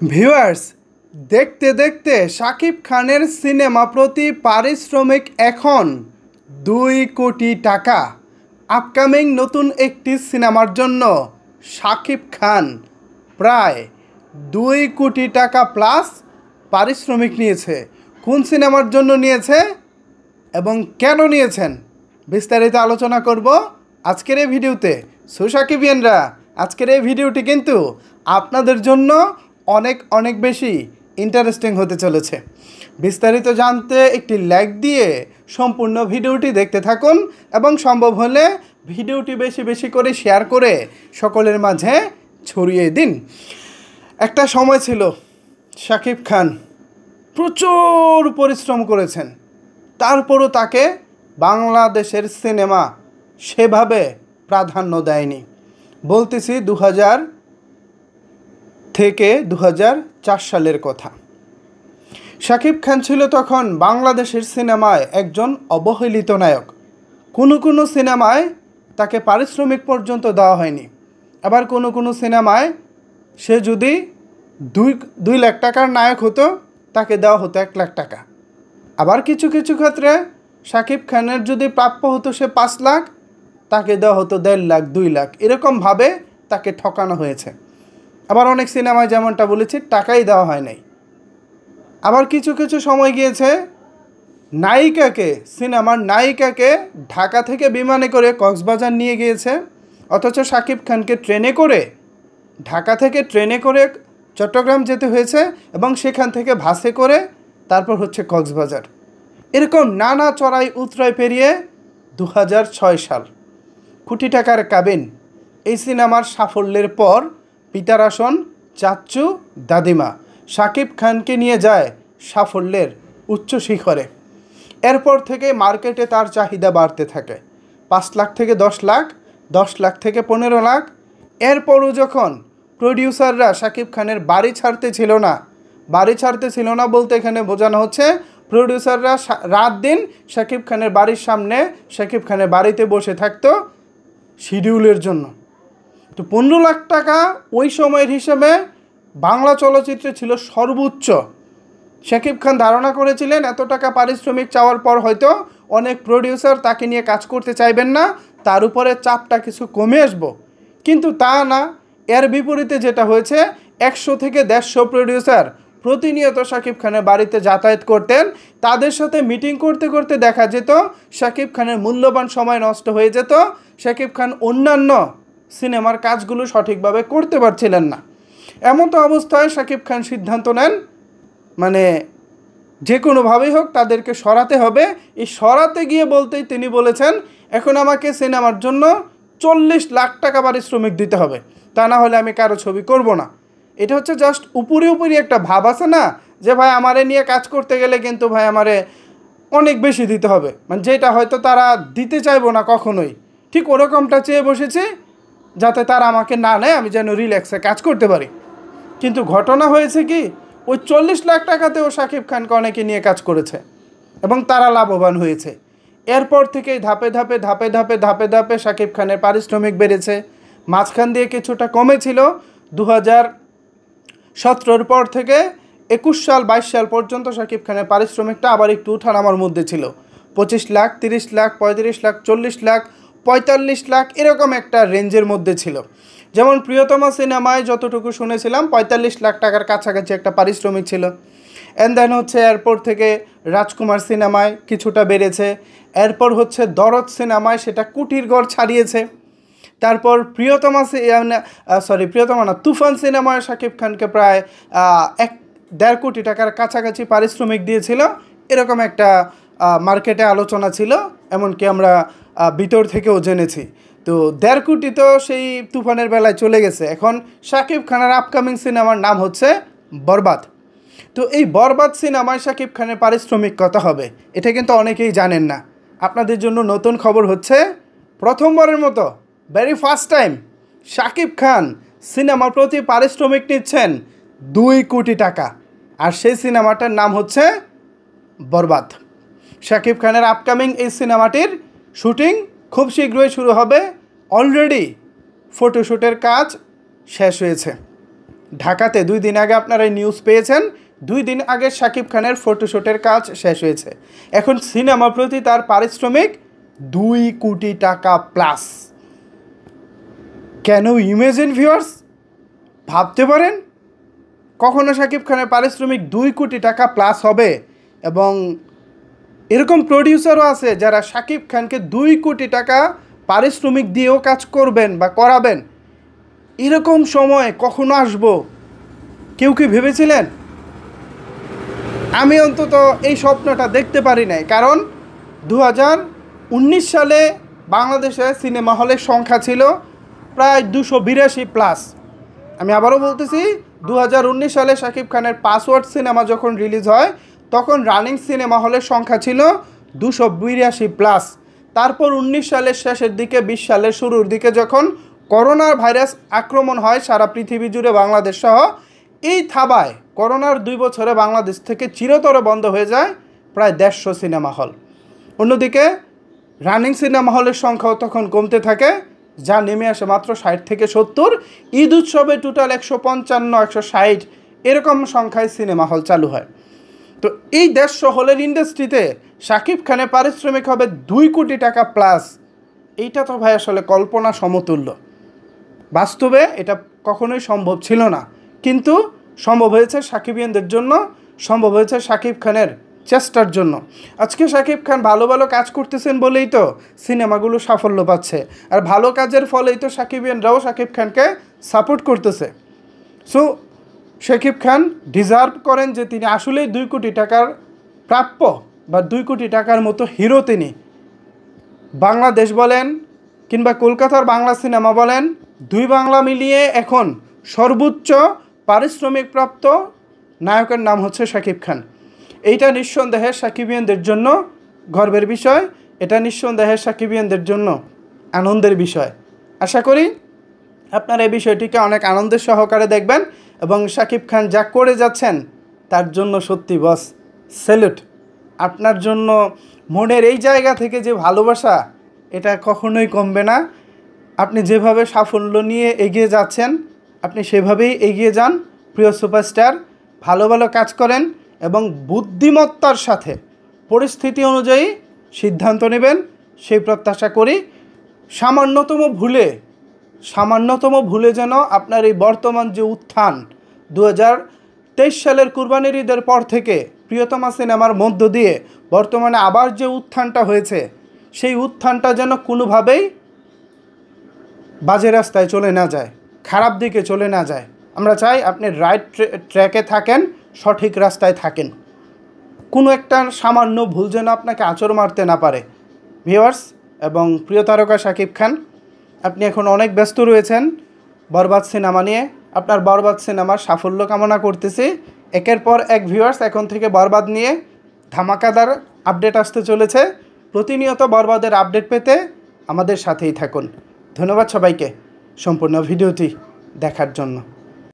Viewers, দেখতে দেখতে শাকিব খানের সিনেমা প্রতি পারিশ্রমিক এখন 2 কোটি টাকা। আপকামিং নতুন একটি সিনেমার জন্য শাকিব খান প্রায় 2 কোটি টাকা প্লাস পারিশ্রমিক নিয়েছে। কোন সিনেমার জন্য নিয়েছে এবং কেন নিয়েছেন বিস্তারিত আলোচনা করব আজকের এই ভিডিওতে। সো সাকিবিয়ানরা, আজকের এই ভিডিওটি কিন্তু আপনাদের জন্য অনেক অনেক বেশি ইন্টারেস্টিং হতে চলেছে। বিস্তারিত জানতে একটি লাইক দিয়ে সম্পূর্ণ ভিডিওটি দেখতে থাকুন এবং সম্ভব হলে ভিডিওটি বেশি বেশি করে শেয়ার করে সকলের মাঝে ছড়িয়ে দিন। একটা সময় ছিল শাকিব খান প্রচুর পরিশ্রম করেছেন, তারপরও তাকে বাংলাদেশের সিনেমা সেভাবে প্রাধান্য দেয়নি। বলতেছি 2000 থেকে 2004 সালের কথা। শাকিব খান ছিল তখন বাংলাদেশের সিনেমায় একজন অবহেলিত নায়ক। কোনো সিনেমায় তাকে পারিশ্রমিক পর্যন্ত দেওয়া হয়নি। আবার কোনো সিনেমায় সে যদি 2 লাখ টাকার নায়ক হতো, তাকে দেওয়া হতো 1 লাখ টাকা। আবার কিছু ক্ষেত্রে শাকিব খানের যদি প্রাপ্য হতো সে 5 লাখ, তাকে দেওয়া হতো 1.5 লাখ 2 লাখ। এরকমভাবে তাকে ঠকানো হয়েছে। আবার অনেক সিনেমায় যেমনটা বলেছি টাকাই দেওয়া হয় নাই। আবার কিছু সময় গিয়েছে সিনেমার নায়িকাকে ঢাকা থেকে বিমানে করে কক্সবাজার নিয়ে গিয়েছে, অথচ শাকিব খানকে ঢাকা থেকে ট্রেনে করে চট্টগ্রাম যেতে হয়েছে এবং সেখান থেকে বাসে করে তারপর হচ্ছে কক্সবাজার। এরকম নানা চড়াই উতরাই পেরিয়ে 2006 সাল কোটি টাকার কাবিন এই সিনেমার সাফল্যের পর পিতার আসন চাচ্চু দাদিমা শাকিব খানকে নিয়ে যায় সাফল্যের উচ্চ শিখরে। এরপর থেকে মার্কেটে তার চাহিদা বাড়তে থাকে। 5 লাখ থেকে 10 লাখ, 10 লাখ থেকে 15 লাখ। এরপরও যখন প্রডিউসাররা শাকিব খানের বাড়ি ছাড়তে ছিল না বলতে এখানে বোঝানো হচ্ছে প্রডিউসাররা রাত দিন শাকিব খানের বাড়ির সামনে শাকিব খানের বাড়িতে বসে থাকতো শিডিউলের জন্য। তো 15 লাখ টাকা ওই সময়ের হিসেবে বাংলা চলচ্চিত্রে ছিল সর্বোচ্চ। শাকিব খান ধারণা করেছিলেন এত টাকা পারিশ্রমিক চাওয়ার পর হয়তো অনেক প্রডিউসার তাকে নিয়ে কাজ করতে চাইবেন না, তার উপরে চাপটা কিছু কমে আসবো। কিন্তু তা না, এর বিপরীতে যেটা হয়েছে 100 থেকে 150 প্রডিউসার প্রতিনিয়ত শাকিব খানের বাড়িতে যাতায়াত করতেন। তাদের সাথে মিটিং করতে করতে দেখা যেত শাকিব খানের মূল্যবান সময় নষ্ট হয়ে যেত। শাকিব খান অন্যান্য সিনেমার কাজগুলো সঠিকভাবে করতে পারছিলেন না। এমন তো অবস্থায় শাকিব খান সিদ্ধান্ত নেন যে কোনোভাবেই হোক তাদেরকে সরাতে হবে। এই সরাতে গিয়ে বলতেই তিনি বলেছেন এখন আমাকে সিনেমার জন্য 40 লাখ টাকা পারিশ্রমিক দিতে হবে, তা না হলে আমি কারো ছবি করব না। এটা হচ্ছে জাস্ট উপরে একটা ভাব আছে না যে ভাই আমারে নিয়ে কাজ করতে গেলে কিন্তু ভাই আমারে অনেক বেশি দিতে হবে, যেটা হয়তো তারা দিতে চাইবো না কখনোই। ঠিক ওরকমটা চেয়ে বসেছি যাতে তারা আমাকে না নেয়, আমি যেন রিল্যাক্সে কাজ করতে পারি। কিন্তু ঘটনা হয়েছে কি, ওই 40 লাখ টাকাতেও শাকিব খানকে অনেকে নিয়ে কাজ করেছে এবং তারা লাভবান হয়েছে। এরপর থেকেই ধাপে ধাপে শাকিব খানের পারিশ্রমিক বেড়েছে। মাঝখান দিয়ে কিছুটা কমেছিল 2017 পর থেকে 21 সাল 22 সাল পর্যন্ত শাকিব খানের পারিশ্রমিকটা আবার একটু ওঠানামার মধ্যে ছিল। 25 লাখ, 30 লাখ, 35 লাখ, 40 লাখ, 45 লাখ এরকম একটা রেঞ্জের মধ্যে ছিল। যেমন প্রিয়তমা সিনেমায় যতটুকু শুনেছিলাম 45 লাখ টাকার কাছাকাছি একটা পারিশ্রমিক ছিল। অ্যান্ড দেন হচ্ছে এরপর থেকে রাজকুমার সিনেমায় কিছুটা বেড়েছে। এরপর হচ্ছে দরদ সিনেমায় সেটা কোটির ঘর ছাড়িয়েছে। তারপর তুফান সিনেমায় শাকিব খানকে প্রায় 1.5 কোটি টাকার কাছাকাছি পারিশ্রমিক দিয়েছিল। এরকম একটা মার্কেটে আলোচনা ছিল, এমনকি আমরা ভিতর থেকেও জেনেছি। তো 1.5 কোটি তো সেই তুফানের বেলায় চলে গেছে। এখন শাকিব খানের আপকামিং সিনেমার নাম হচ্ছে বরবাদ। তো এই বরবাদ সিনেমায় শাকিব খানের পারিশ্রমিক কত হবে এটা কিন্তু অনেকেই জানেন না। আপনাদের জন্য নতুন খবর হচ্ছে, প্রথমবারের মতো very first time Shakib Khan সিনেমার প্রতি পারিশ্রমিক নিচ্ছেন 2 কোটি টাকা। আর সেই সিনেমাটার নাম হচ্ছে বরবাদ। শাকিব খানের আপকামিং এই সিনেমাটির শুটিং খুব শীঘ্রই শুরু হবে। অলরেডি ফটোশ্যুটের কাজ শেষ হয়েছে। ঢাকাতে 2 দিন আগে আপনারা নিউজ পেয়েছেন, 2 দিন আগে শাকিব খানের ফটোশ্যুটের কাজ শেষ হয়েছে। এখন সিনেমা প্রতি তার পারিশ্রমিক 2 কোটি টাকা প্লাস। কেন ইমেজিন ভিউয়ার্স, ভাবতে পারেন কখনো শাকিব খানের পারিশ্রমিক 2 কোটি টাকা প্লাস হবে? এবং এরকম প্রডিউসারও আছে যারা শাকিব খানকে 2 কোটি টাকা পারিশ্রমিক দিয়েও কাজ করবেন বা করাবেন। এরকম সময় কখনো আসবো কেউ কি ভেবেছিলেন? আমি অন্তত এই স্বপ্নটা দেখতে পারি নাই। কারণ 2019 সালে বাংলাদেশে সিনেমা হলের সংখ্যা ছিল প্রায় 282 প্লাস। আমি আবারও বলতেছি, 2019 সালে শাকিব খানের পাসওয়ার্ড সিনেমা যখন রিলিজ হয় তখন রানিং সিনেমা হলের সংখ্যা ছিল 282 প্লাস। তারপর 19 সালের শেষের দিকে 20 সালের শুরুর দিকে যখন করোনার ভাইরাস আক্রমণ হয় সারা পৃথিবী জুড়ে বাংলাদেশ সহ, এই থাবায় করোনার 2 বছরে বাংলাদেশ থেকে চিরতরে বন্ধ হয়ে যায় প্রায় 150 সিনেমা হল। অন্যদিকে রানিং সিনেমা হলের সংখ্যাও তখন কমতে থাকে, যা নেমে আসে মাত্র 60 থেকে 70। ঈদ উৎসবে টোটাল 155 160 এরকম সংখ্যায় সিনেমা হল চালু হয়। তো এই 150 হলের ইন্ডাস্ট্রিতে শাকিব খানের পারিশ্রমিক হবে 2 কোটি টাকা প্লাস। এইটা তো ভাই আসলে কল্পনা সমতুল্য। বাস্তবে এটা কখনোই সম্ভব ছিল না, কিন্তু সম্ভব হয়েছে সাকিবিয়ানদের জন্য, সম্ভব হয়েছে শাকিব খানের চেষ্টার জন্য। আজকে শাকিব খান ভালো ভালো কাজ করতেছেন বলেই তো সিনেমাগুলো সাফল্য পাচ্ছে, আর ভালো কাজের ফলেই তো সাকিবিয়ানরাও শাকিব খানকে সাপোর্ট করতেছে। সো শাকিব খান ডিজার্ভ করেন যে তিনি আসলেই 2 কোটি টাকার প্রাপ্য বা 2 কোটি টাকার মতো হিরো তিনি। বাংলাদেশ বলেন কিংবা কলকাতার বাংলা সিনেমা বলেন, 2 বাংলা মিলিয়ে এখন সর্বোচ্চ পারিশ্রমিক প্রাপ্ত নায়কের নাম হচ্ছে শাকিব খান। এইটা নিঃসন্দেহে সাকিবিয়ানদের জন্য গর্বের বিষয়, এটা নিঃসন্দেহে সাকিবিয়ানদের জন্য আনন্দের বিষয়। আশা করি আপনারা এই বিষয়টিকে অনেক আনন্দের সহকারে দেখবেন এবং শাকিব খান যা করে যাচ্ছেন তার জন্য সত্যি বস স্যালুট। আপনার জন্য মনের এই জায়গা থেকে যে ভালোবাসা, এটা কখনোই কমবে না। আপনি যেভাবে সাফল্য নিয়ে এগিয়ে যাচ্ছেন, আপনি সেভাবেই এগিয়ে যান প্রিয় সুপারস্টার। ভালো ভালো কাজ করেন এবং বুদ্ধিমত্তার সাথে পরিস্থিতি অনুযায়ী সিদ্ধান্ত নেবেন, সেই প্রত্যাশা করি। সামান্যতম ভুলে যেন আপনার এই বর্তমান যে উত্থান 2023 সালের কুরবানির ঈদের পর থেকে প্রিয়তমা সিনেমার মধ্য দিয়ে বর্তমানে আবার যে উত্থানটা হয়েছে, সেই উত্থানটা যেন কোনোভাবেই বাজে রাস্তায় চলে না যায়, খারাপ দিকে চলে না যায়। আমরা চাই আপনি রাইট ট্র্যাকে থাকেন, সঠিক রাস্তায় থাকেন। কোনো একটা সামান্য ভুল যেন আপনাকে আঁচড় মারতে না পারে। ভিউয়ার্স এবং প্রিয় তারকা শাকিব খান, আপনি এখন অনেক ব্যস্ত রয়েছেন বরবাদ সিনেমা নিয়ে। আপনার বরবাদ সিনেমার সাফল্য কামনা করতেছি। একের পর এক ভিউয়ার্স এখন থেকে বরবাদ নিয়ে ধামাকাদার আপডেট আসতে চলেছে। প্রতিনিয়ত বরবাদের আপডেট পেতে আমাদের সাথেই থাকুন। ধন্যবাদ সবাইকে সম্পূর্ণ ভিডিওটি দেখার জন্য।